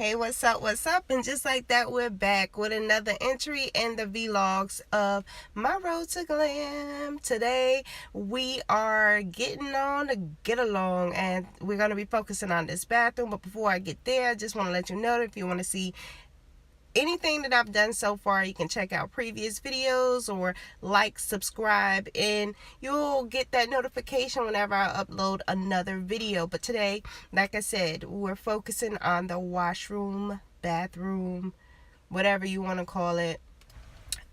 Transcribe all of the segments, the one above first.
Hey, what's up, and just like that, we're back with another entry in the vlogs of my Road to Glam. Today we are getting on to get along, and we're going to be focusing on this bathroom. But before I get there, I just want to let you know that if you want to see anything that I've done so far, you can check out previous videos or like, subscribe, and you'll get that notification whenever I upload another video. But today, like I said, we're focusing on the washroom, bathroom, whatever you want to call it.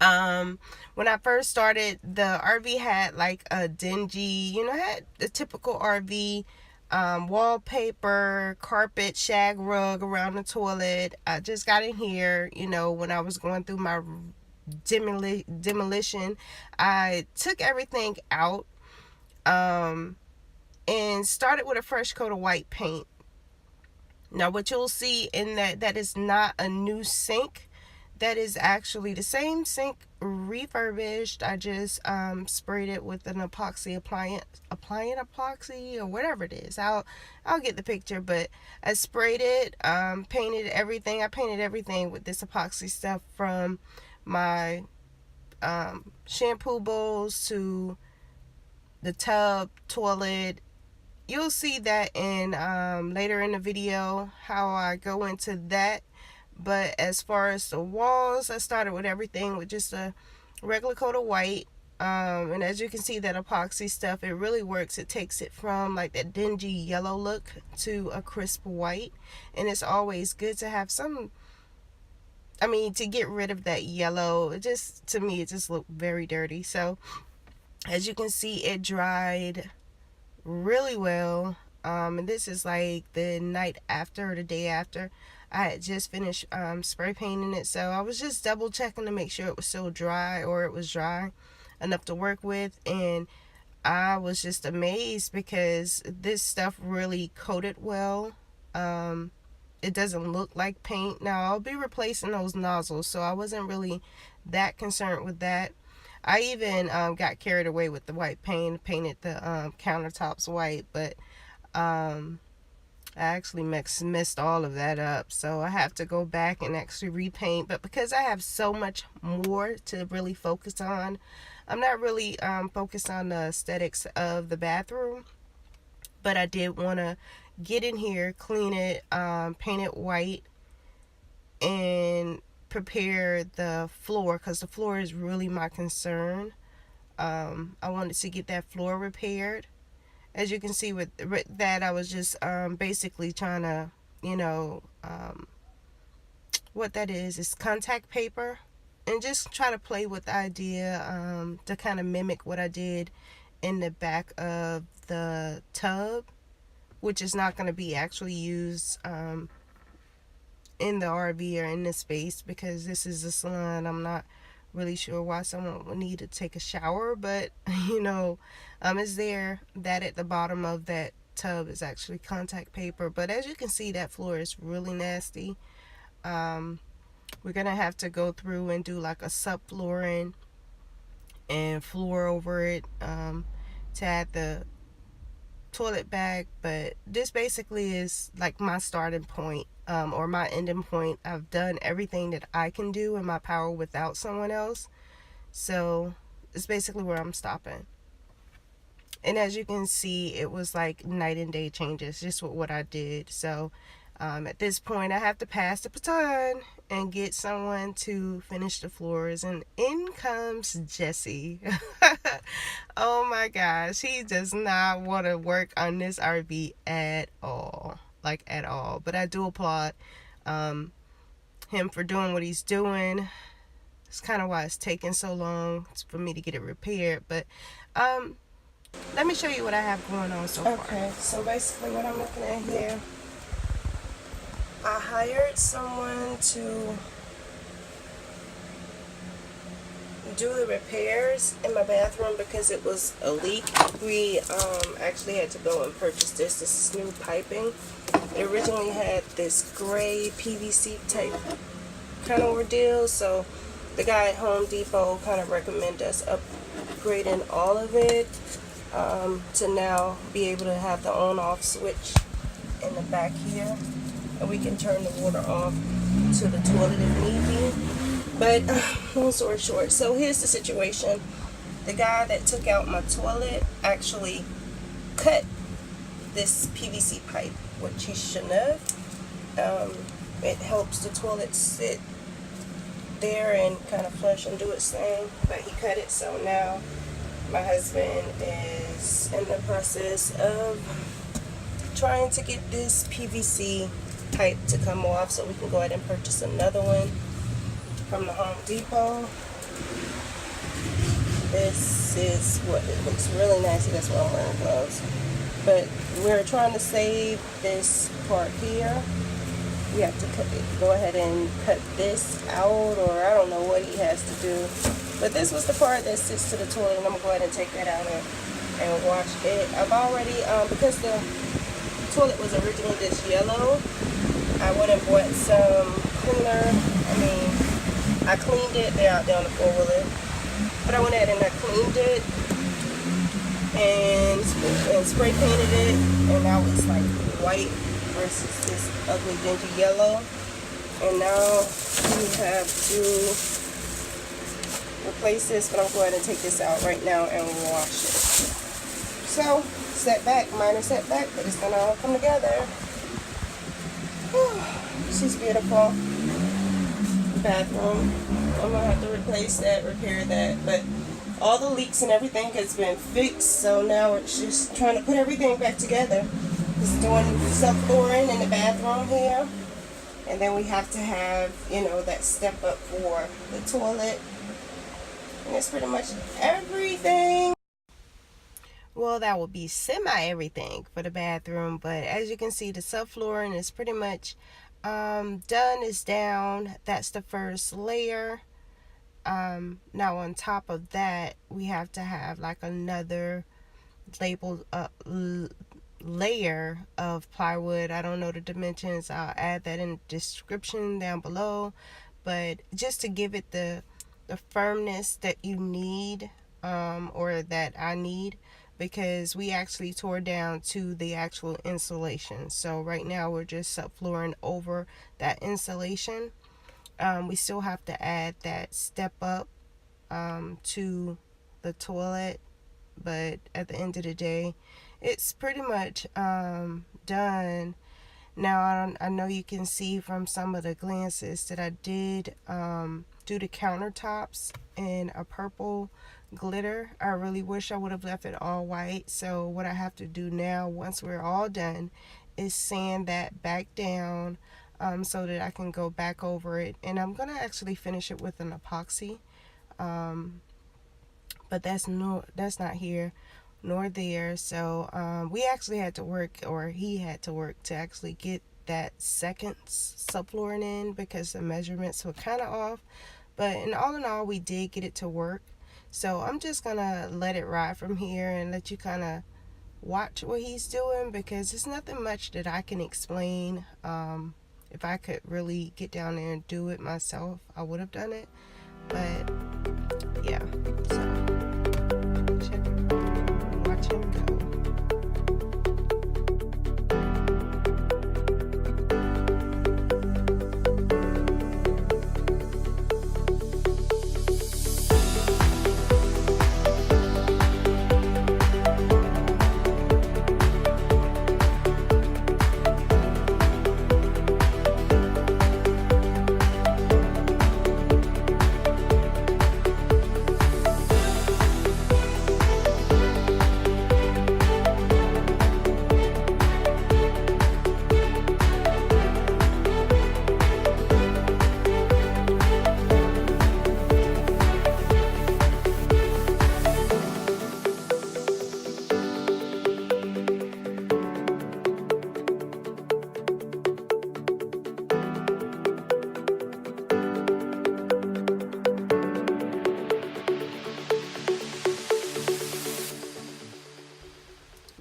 When I first started, the RV had like a dingy, had the typical RV wallpaper, carpet, shag rug around the toilet. I just got in here, when I was going through my demolition. I took everything out and started with a fresh coat of white paint. Now what you'll see in that is not a new sink. That is actually the same sink refurbished. I just sprayed it with an epoxy appliant epoxy or whatever it is. I'll get the picture, but I sprayed it, painted everything. I painted everything with this epoxy stuff, from my shampoo bowls to the tub, toilet. You'll see that in later in the video how I go into that. But as far as the walls, I started with everything with just a regular coat of white. And as you can see, that epoxy stuff, it really works. It takes it from like that dingy yellow look to a crisp white. And it's always good to have some, to get rid of that yellow. To me, it just looked very dirty. So as you can see, it dried really well. And this is like the night after or the day after. I had just finished spray painting it, so I was just double checking to make sure it was still dry, or it was dry enough to work with. And I was just amazed because this stuff really coated well. It doesn't look like paint. Now I'll be replacing those nozzles, so I wasn't really that concerned with that. I even got carried away with the white paint, painted the countertops white, but I actually messed all of that up, so I have to go back and actually repaint. But because I have so much more to really focus on, I'm not really focused on the aesthetics of the bathroom. But I did want to get in here, clean it, paint it white, and prepare the floor, because the floor is really my concern. I wanted to get that floor repaired. As you can see with that, I was just basically trying to, what that is contact paper, and just try to play with the idea to kind of mimic what I did in the back of the tub, which is not going to be actually used in the RV or in this space, because this is a salon. I'm not really sure why someone would need to take a shower, but it's there. That at the bottom of that tub is actually contact paper. But as you can see, that floor is really nasty. We're gonna have to go through and do like a subflooring and floor over it to add the toilet back. But this basically is like my starting point, or my ending point. I've done everything that I can do in my power without someone else, so it's basically where I'm stopping. And as you can see, it was like night and day changes just with what I did. So at this point, I have to pass the baton and get someone to finish the floors. And in comes Jesse. Oh my gosh, he does not want to work on this RV at all, like at all. But I do applaud him for doing what he's doing. It's kind of why it's taking so long for me to get it repaired. But let me show you what I have going on so far. Okay, so basically what I'm looking at here, I hired someone to do the repairs in my bathroom because it was a leak. We actually had to go and purchase this. This is new piping. It originally had this gray PVC type kind of ordeal, so the guy at Home Depot kind of recommended us upgrading all of it to now be able to have the on-off switch in the back here. and we can turn the water off to the toilet if need be. But long story short, so here's the situation. The guy that took out my toilet actually cut this PVC pipe, which he shouldn't have. It helps the toilet sit there and kind of flush and do its thing, but he cut it, so now my husband is in the process of trying to get this PVC pipe to come off so we can go ahead and purchase another one from the Home Depot. This is what it looks really nasty. That's why I'm wearing gloves. But we're trying to save this part here. We have to go ahead and cut this out, or I don't know what he has to do. But this was the part that sits to the toilet, and I'm going to go ahead and take that out and wash it. I've already, because the toilet was originally this yellow, I went and bought some cleaner. I cleaned it. They're out there on the four-wheeler. But I went ahead and I cleaned it and spray painted it, and now it's like white versus this ugly dingy yellow. And now we have to replace this, but I'm going to take this out right now and wash it. So, setback, minor setback, but it's going to all come together. She's beautiful. Bathroom. I'm going to have to replace that, repair that, but all the leaks and everything has been fixed, so now it's just trying to put everything back together. Just doing subflooring in the bathroom here, and then we have to have, that step up for the toilet, and it's pretty much everything. Well, that would be semi-everything for the bathroom, but as you can see, the subflooring is pretty much done, is down. That's the first layer. Now on top of that, we have to have like another labeled layer of plywood. I don't know the dimensions. I'll add that in the description down below, but just to give it the firmness that you need, or that I need, because we actually tore down to the actual insulation. So right now we're just subflooring over that insulation. We still have to add that step up to the toilet, but at the end of the day, it's pretty much done. Now I know you can see from some of the glances that I did do the countertops in a purple glitter. I really wish I would have left it all white. So what I have to do now, once we're all done, is sand that back down, so that I can go back over it, and I'm gonna actually finish it with an epoxy, but that's not here nor there. So we actually had to work, or he had to work, to actually get that second subflooring in because the measurements were kind of off. But in all, we did get it to work. So I'm just gonna let it ride from here and let you kind of watch what he's doing, because it's nothing much that I can explain. If I could really get down there and do it myself, I would have done it. But yeah, so watch him go.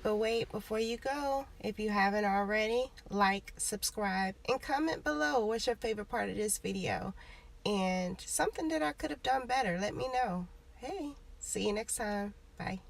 But wait, before you go, if you haven't already, like, subscribe, and comment below what's your favorite part of this video and something that I could have done better. Let me know. Hey, see you next time. Bye.